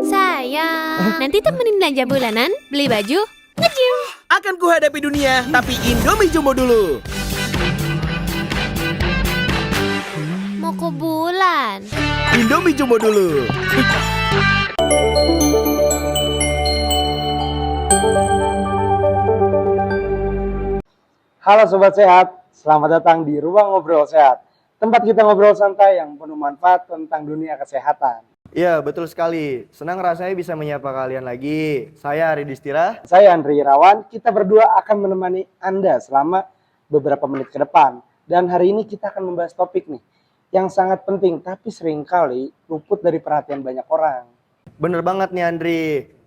Sayang, nanti temenin belanja bulanan, beli baju, nge-gym. Akan kuhadapi dunia, tapi Indomie Jumbo dulu. Mau ke bulan. Indomie Jumbo dulu. Halo Sobat Sehat, selamat datang di Ruang Ngobrol Sehat. Tempat kita ngobrol santai yang penuh manfaat tentang dunia kesehatan. Ya, betul sekali. Senang rasanya bisa menyapa kalian lagi. Saya Ari Distira. Saya Andri Irawan, kita berdua akan menemani Anda selama beberapa menit ke depan. Dan hari ini kita akan membahas topik nih, yang sangat penting tapi seringkali luput dari perhatian banyak orang. Bener banget nih Andri.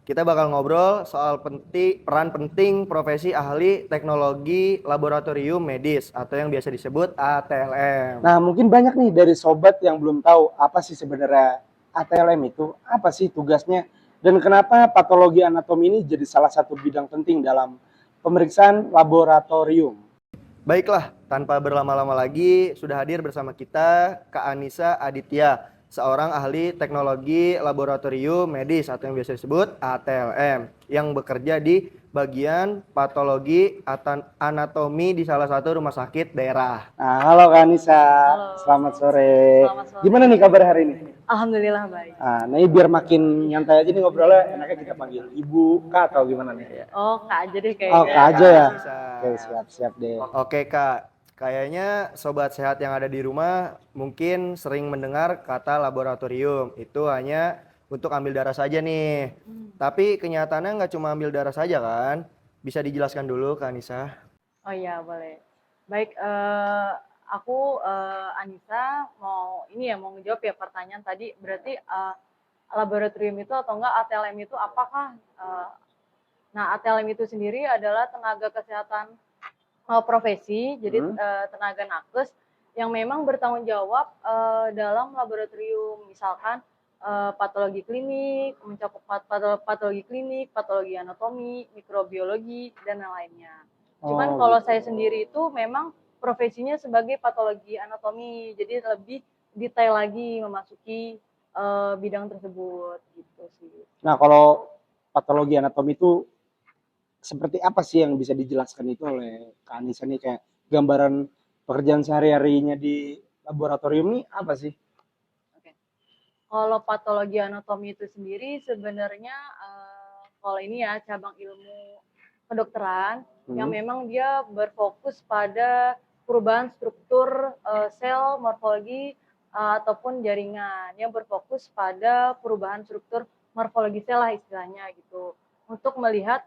Kita bakal ngobrol soal peran penting profesi ahli teknologi laboratorium medis atau yang biasa disebut ATLM. Nah, mungkin banyak nih dari sobat yang belum tahu apa sih sebenarnya ATLM itu, apa sih tugasnya, dan kenapa patologi anatomi ini jadi salah satu bidang penting dalam pemeriksaan laboratorium. Baiklah, tanpa berlama-lama lagi, sudah hadir bersama kita Kak Anissa Aditya, seorang ahli teknologi laboratorium medis atau yang biasa disebut ATLM, yang bekerja di bagian patologi anatomi di salah satu rumah sakit daerah. Nah, halo Kak Anissa, Halo. selamat sore. Selamat sore. Gimana nih kabar hari ini? Alhamdulillah baik. Nah, ini biar makin nyantai aja nih ngobrolnya, enaknya kita panggil Ibu, Kak, atau gimana nih? Oh, Kak aja deh kayaknya. Oh, Kak aja ya? Bisa. Oke, siap-siap deh. Oke Kak, kayaknya sobat sehat yang ada di rumah mungkin sering mendengar kata laboratorium. Itu hanya untuk ambil darah saja nih. Tapi kenyataannya nggak cuma ambil darah saja kan? Bisa dijelaskan dulu Kak Anissa? Oh iya, boleh. Baik, aku Anissa mau ngejawab ya pertanyaan tadi. Berarti laboratorium itu atau enggak ATLM itu apakah? Nah, ATLM itu sendiri adalah tenaga kesehatan profesi, jadi tenaga nakes yang memang bertanggung jawab dalam laboratorium, misalkan patologi klinik, mencakup patologi klinik, patologi anatomi, mikrobiologi, dan yang lainnya. Cuman kalau gitu. saya sendiri itu memang profesinya sebagai patologi anatomi, jadi lebih detail lagi memasuki bidang tersebut gitu sih. Nah, kalau patologi anatomi itu seperti apa sih yang bisa dijelaskan itu oleh Kak Anissa nih, kayak gambaran pekerjaan sehari-harinya di laboratorium nih apa sih? Oke. Kalau patologi anatomi itu sendiri sebenarnya kalau ini ya cabang ilmu kedokteran yang memang dia berfokus pada perubahan struktur sel, morfologi ataupun jaringan yang berfokus pada perubahan struktur morfologi sel lah istilahnya gitu. Untuk melihat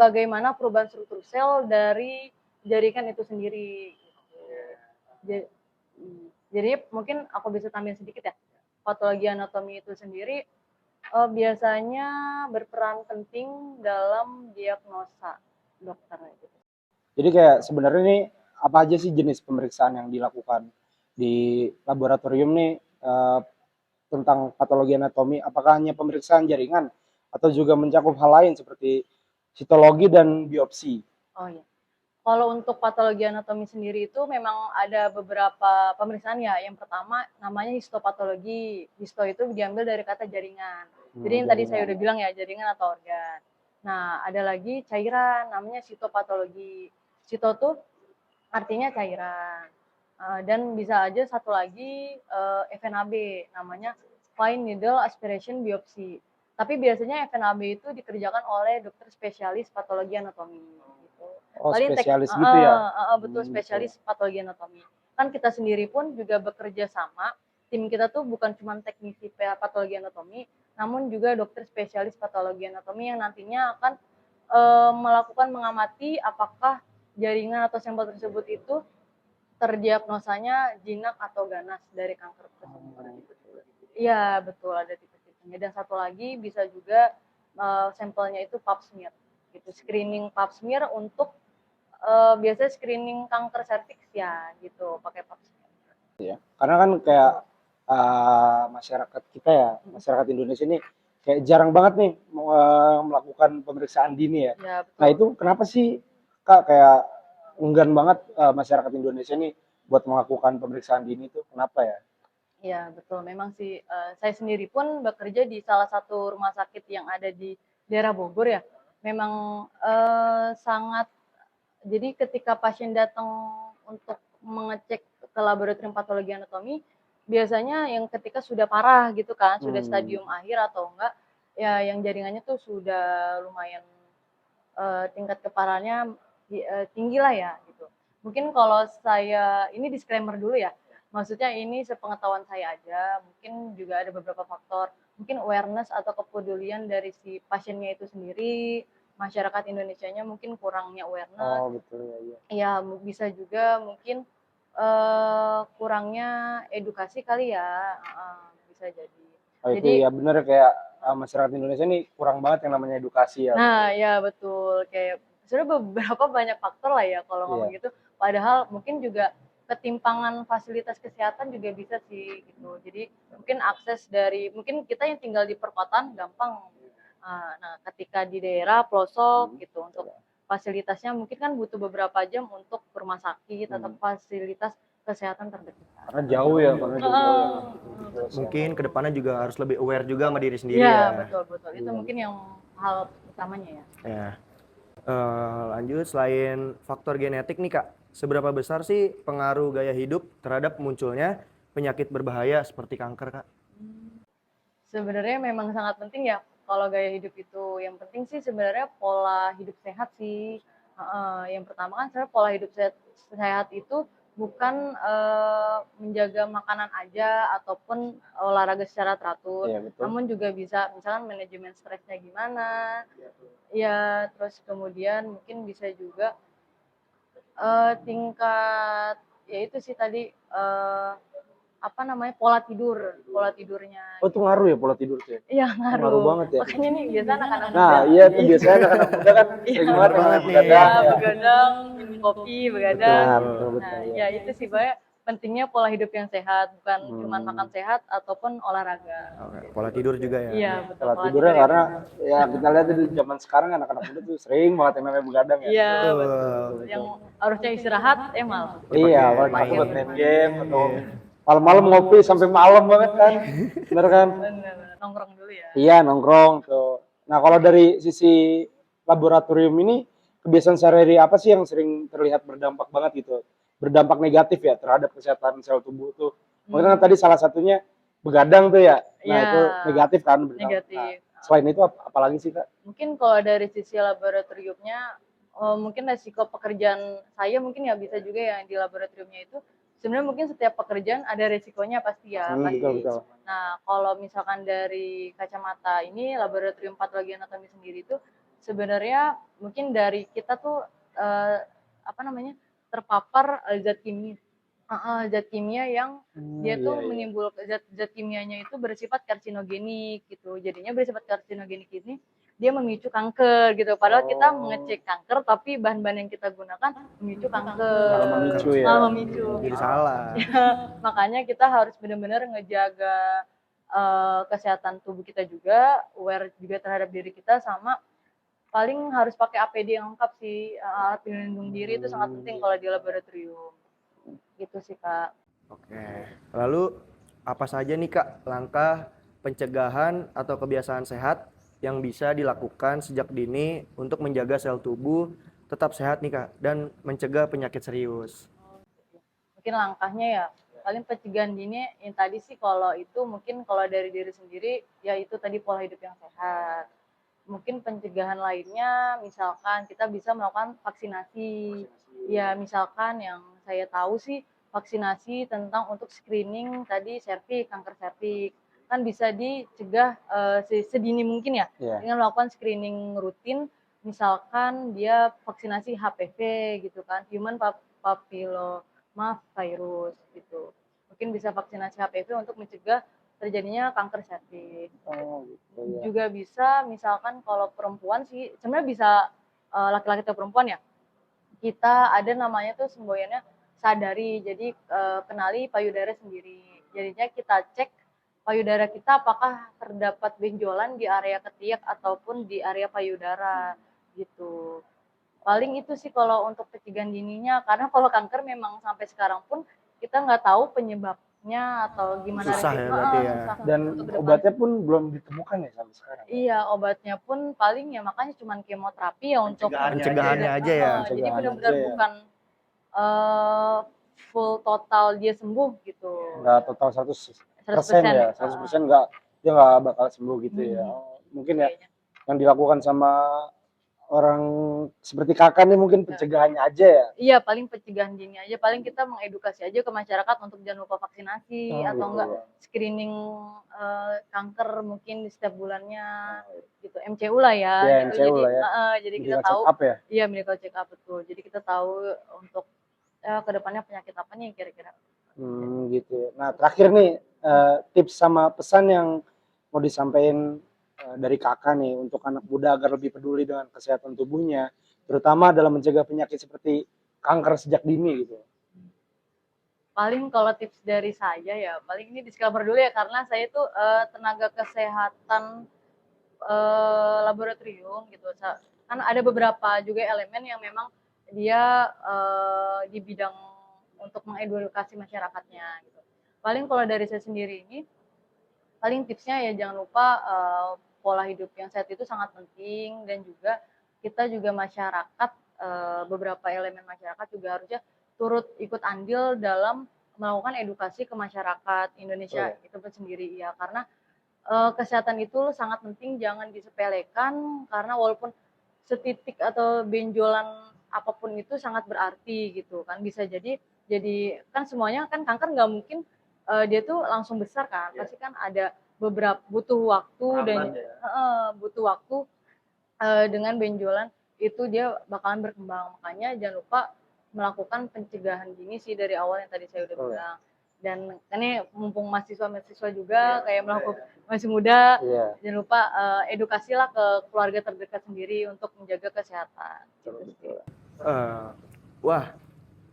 bagaimana perubahan struktur sel dari jaringan itu sendiri. Jadi mungkin aku bisa tambahin sedikit ya. Patologi anatomi itu sendiri biasanya berperan penting dalam diagnosa dokter gitu. Jadi kayak sebenarnya nih apa aja sih jenis pemeriksaan yang dilakukan di laboratorium nih tentang patologi anatomi? Apakah hanya pemeriksaan jaringan atau juga mencakup hal lain seperti histologi dan biopsi? Oh iya. Kalau untuk patologi anatomi sendiri itu memang ada beberapa pemeriksaan ya. Yang pertama namanya histopatologi. Histo itu diambil dari kata jaringan. Jadi yang tadi saya udah bilang ya, jaringan atau organ. Nah, ada lagi cairan namanya sitopatologi. Sito tuh artinya cairan. Dan bisa aja satu lagi FNAB namanya fine needle aspiration biopsi. Tapi biasanya FNAB itu dikerjakan oleh dokter spesialis patologi anatomi. Gitu. Oh, Paling spesialis gitu ya? betul, spesialis patologi anatomi. Kan kita sendiri pun juga bekerja sama. Tim kita tuh bukan cuma teknisi patologi anatomi, namun juga dokter spesialis patologi anatomi yang nantinya akan melakukan mengamati apakah jaringan atau sampel tersebut itu terdiagnosanya jinak atau ganas dari kanker tersebut. Iya, betul, ada tipe-tipenya. Dan satu lagi bisa juga sampelnya itu pap smear. Gitu, screening pap smear untuk biasanya screening kanker serviks ya, gitu, pakai pap smear. Ya. Karena kan kayak masyarakat kita ya, masyarakat Indonesia ini kayak jarang banget nih melakukan pemeriksaan dini ya. Ya, betul. Nah, itu kenapa sih Kak kayak enggan banget masyarakat Indonesia nih buat melakukan pemeriksaan dini itu? Kenapa ya? Iya, betul. Memang sih, saya sendiri pun bekerja di salah satu rumah sakit yang ada di daerah Bogor ya. Memang, sangat jadi ketika pasien datang untuk mengecek ke laboratorium patologi anatomi, biasanya yang ketika sudah parah gitu kan, sudah stadium akhir atau enggak, ya yang jaringannya tuh sudah lumayan, tingkat keparahannya tinggi lah ya gitu. Mungkin kalau saya ini disclaimer dulu ya, maksudnya ini sepengetahuan saya aja, mungkin juga ada beberapa faktor, mungkin awareness atau kepedulian dari si pasiennya itu sendiri, masyarakat Indonesianya mungkin kurangnya awareness. Oh betul ya, iya. Iya, bisa juga mungkin, kurangnya edukasi kali ya, heeh, bisa jadi. Oh itu Jadi ya bener kayak masyarakat Indonesia nih kurang banget yang namanya edukasi ya. nah, ya betul, kayak sebenarnya beberapa banyak faktor lah ya kalau ngomong Iya. gitu, padahal mungkin juga ketimpangan fasilitas kesehatan juga bisa sih gitu. Jadi mungkin akses dari mungkin kita yang tinggal di perkotaan gampang, nah ketika di daerah pelosok gitu untuk fasilitasnya mungkin kan butuh beberapa jam untuk ke rumah sakit atau fasilitas kesehatan terdekat. Karena jauh ya, karena jauh ya. Mungkin kedepannya juga harus lebih aware juga sama diri sendiri Iya, ya. betul betul. Itu mungkin yang hal utamanya ya. Ya. Lanjut, selain faktor genetik nih Kak, seberapa besar sih pengaruh gaya hidup terhadap munculnya penyakit berbahaya seperti kanker Kak? Sebenarnya memang sangat penting ya kalau gaya hidup itu. Yang penting sih sebenarnya pola hidup sehat sih. Heeh, yang pertama kan sebenarnya pola hidup sehat itu bukan menjaga makanan aja ataupun olahraga secara teratur, Iya betul. namun juga bisa misalkan manajemen stresnya gimana, ya terus kemudian mungkin bisa juga tingkat ya itu sih tadi apa namanya pola tidurnya Oh itu gitu. ngaruh ya pola tidur tuh ya? Iya Ngaruh ngaruh. banget ya. Makanya nih biasa anak-anak Nah muda iya tuh biasanya anak-anak muda kan sering banget Bener banget yang nih. begadang iya ya. begadang, minum kopi, begadang. Nah betul Nah, betul ya. ya itu sih Mbak, pentingnya pola hidup yang sehat, bukan cuma makan sehat ataupun olahraga. Oke, pola tidur juga ya. Iya, betul. Pola Pola tidurnya tidur karena ya kita lihat di zaman sekarang anak-anak muda tuh sering banget yang namanya begadang ya. iya, Betul. betul. Yang harusnya istirahat, malah. Iya, Pakai apalagi main. buat main game atau malam-malam ngopi sampai malam banget kan. Bener kan? Bener, nongkrong dulu ya. Iya, nongkrong tuh. Nah, kalau dari sisi laboratorium ini, kebiasaan sehari-hari apa sih yang sering terlihat berdampak banget gitu? Berdampak negatif ya terhadap kesehatan sel tubuh tuh. Mungkin kan tadi salah satunya begadang tuh ya. Nah, Iya, itu negatif kan berdampak. negatif. Nah, selain itu apalagi sih, Kak? Mungkin kalau dari sisi laboratoriumnya, mungkin resiko pekerjaan saya mungkin ya bisa juga yang di laboratoriumnya itu, sebenarnya mungkin setiap pekerjaan ada resikonya pasti ya, pasti. Betul, betul. Nah, kalau misalkan dari kacamata ini laboratorium patologi anatomi sendiri itu sebenarnya mungkin dari kita tuh apa namanya terpapar zat kimia yang dia tuh iya. menimbulkan zat kimianya itu bersifat karsinogenik gitu. Jadinya bersifat karsinogenik ini dia memicu kanker gitu. Padahal kita mengecek kanker tapi bahan-bahan yang kita gunakan memicu kanker. Malah memicu ya. Malah memicu. Jadi salah. Makanya kita harus benar-benar ngejaga kesehatan tubuh kita juga, aware juga terhadap diri kita sama paling harus pakai APD yang lengkap sih. Alat pelindung diri itu sangat penting kalau di laboratorium. Gitu sih, Kak. Oke. Lalu apa saja nih Kak langkah pencegahan atau kebiasaan sehat yang bisa dilakukan sejak dini untuk menjaga sel tubuh tetap sehat nih Kak dan mencegah penyakit serius? Mungkin langkahnya ya paling pencegahan dini yang tadi sih kalau itu mungkin kalau dari diri sendiri ya itu tadi pola hidup yang sehat. Mungkin pencegahan lainnya misalkan kita bisa melakukan vaksinasi. Ya misalkan yang saya tahu sih vaksinasi tentang untuk screening tadi serviks, kanker serviks. Kan bisa dicegah sedini mungkin ya Iya. dengan melakukan screening rutin. Misalkan dia vaksinasi HPV gitu kan, human papilloma virus gitu. Mungkin bisa vaksinasi HPV untuk mencegah terjadinya kanker serviks. Oh, gitu ya. Juga bisa misalkan kalau perempuan sih sebenarnya bisa laki-laki atau perempuan ya, kita ada namanya tuh semboyannya sadari, jadi kenali payudara sendiri, jadinya kita cek payudara kita apakah terdapat benjolan di area ketiak ataupun di area payudara gitu. Paling itu sih kalau untuk pencegahan dininya, karena kalau kanker memang sampai sekarang pun kita nggak tahu efeknya atau gimana Susah ya resiko- berarti ya. susah Dan untuk ke depan. obatnya pun belum ditemukan ya sampai sekarang. Iya, obatnya pun paling ya makanya cuman kemoterapi ya untuk Pencegahannya aja ya. Jadi Pencegahan benar-benar aja ya. bukan full total dia sembuh gitu. Nggak total 100% ya, 100% dia nggak bakal sembuh gitu ya. Mungkin ya Kayaknya. yang dilakukan sama orang seperti kakak nih mungkin pencegahannya aja ya. Iya, paling pencegahan dini aja. Paling kita mengedukasi aja ke masyarakat untuk jangan lupa vaksinasi Oh, atau gitu enggak ya. screening kanker mungkin di setiap bulannya gitu. MCU lah ya. Ya, gitu. MCU lah ya. Jadi kita Medical tahu. check up ya. Iya, medical check up betul. Jadi kita tahu untuk kedepannya penyakit apa nih kira-kira. Gitu ya. Nah, terakhir nih tips sama pesan yang mau disampaikan dari kakak nih untuk anak muda agar lebih peduli dengan kesehatan tubuhnya, terutama dalam mencegah penyakit seperti kanker sejak dini gitu. Paling kalau tips dari saya ya, paling ini disclaimer dulu ya karena saya tuh tenaga kesehatan laboratorium gitu. Kan ada beberapa juga elemen yang memang dia di bidang untuk mengedukasi masyarakatnya gitu. Paling kalau dari saya sendiri ini, paling tipsnya ya jangan lupa pola hidup yang sehat itu sangat penting dan juga kita juga masyarakat beberapa elemen masyarakat juga harusnya turut ikut andil dalam melakukan edukasi ke masyarakat Indonesia itu sendiri ya karena kesehatan itu sangat penting jangan disepelekan karena walaupun setitik atau benjolan apapun itu sangat berarti gitu kan bisa jadi kan semuanya kan kanker nggak mungkin dia tuh langsung besar kan pasti kan ada beberapa butuh waktu dan butuh waktu dengan benjolan itu dia bakalan berkembang makanya jangan lupa melakukan pencegahan dini sih dari awal yang tadi saya udah bilang dan ini mumpung mahasiswa juga kayak melakukan masih muda jangan lupa edukasilah ke keluarga terdekat sendiri untuk menjaga kesehatan gitu. Wah,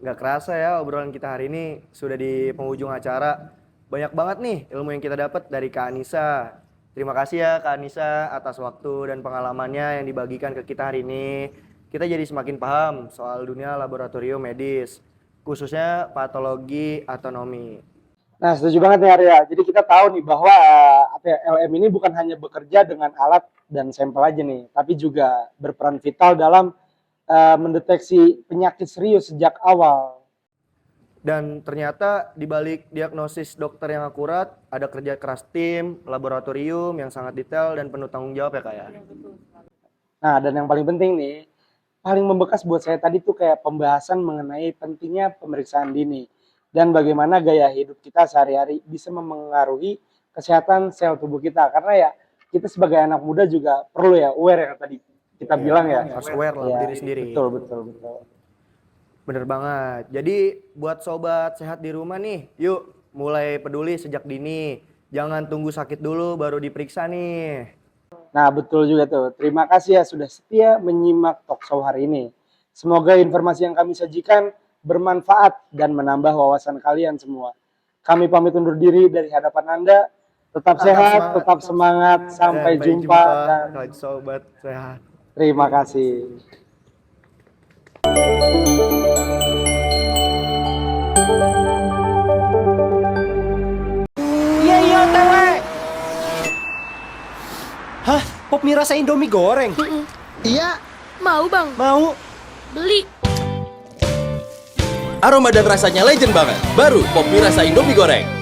nggak kerasa ya obrolan kita hari ini sudah di penghujung acara. Banyak banget nih ilmu yang kita dapat dari Kak Anissa. Terima kasih ya Kak Anissa atas waktu dan pengalamannya yang dibagikan ke kita hari ini. Kita jadi semakin paham soal dunia laboratorium medis, khususnya patologi anatomi. Nah, setuju banget nih Arya. Jadi kita tahu nih bahwa LM ini bukan hanya bekerja dengan alat dan sampel aja nih, tapi juga berperan vital dalam mendeteksi penyakit serius sejak awal. Dan ternyata di balik diagnosis dokter yang akurat, ada kerja keras tim, laboratorium yang sangat detail dan penuh tanggung jawab ya Kak ya. Nah, dan yang paling penting nih, paling membekas buat saya tadi tuh kayak pembahasan mengenai pentingnya pemeriksaan dini dan bagaimana gaya hidup kita sehari-hari bisa memengaruhi kesehatan sel tubuh kita. Karena ya kita sebagai anak muda juga perlu ya aware yang tadi kita bilang ya. Harus aware lah diri sendiri. Betul. Bener banget. Jadi buat sobat sehat di rumah nih, yuk mulai peduli sejak dini. Jangan tunggu sakit dulu baru diperiksa nih. Nah, betul juga tuh. Terima kasih ya sudah setia menyimak talkshow hari ini. Semoga informasi yang kami sajikan bermanfaat dan menambah wawasan kalian semua. Kami pamit undur diri dari hadapan Anda. Tetap sehat, tetap semangat. Sampai jumpa dan sobat sehat. terima kasih. Iya tewe. Hah? Pop mie rasa Indomie goreng? Iya, Mau bang, Mau? beli. Aroma dan rasanya legend banget. Baru Pop mie rasa Indomie goreng.